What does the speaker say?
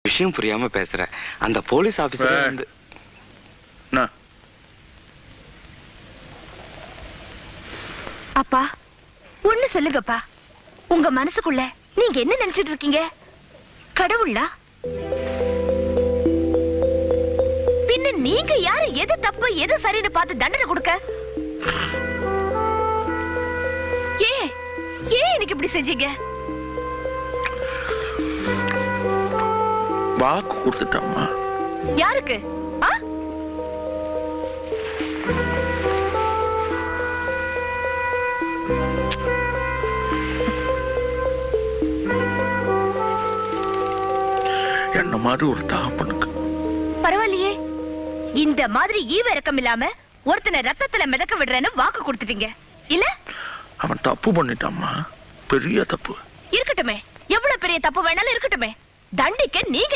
விஷயம் புரியாம பேசுற. அந்த போலீஸ் ஆபீசர் வந்து அப்பா ஒண்ணு சொல்லுங்கப்பா. உங்க மனசுக்குள்ள நீங்க என்ன நினைச்சிட்டு இருக்கீங்க? கடவுளா? பின்ன நீங்க யாரு எது தப்பு எது சரின்னு பார்த்து தண்டனை கொடுக்க? ஏன் எனக்கு இப்படி செஞ்சீங்க? வாக்கு கொடுத்துட்டம்மா. யாருக்கு? என்ன மாதிரி ஒரு தகப்பனுக்கு. பரவாயில்லையே, இந்த மாதிரி ஈவ இறக்கம் இல்லாம ஒருத்தனை ரத்தத்துல மிதக்க விடுறேன்னு வாக்கு கொடுத்துட்டீங்க இல்ல? அவன் தப்பு பண்ணிட்டாம்மா, பெரிய தப்பு. இருக்கட்டுமே, எவ்வளவு பெரிய தப்பு வேணாலும் இருக்கட்டுமே, தண்டிக்க நீங்க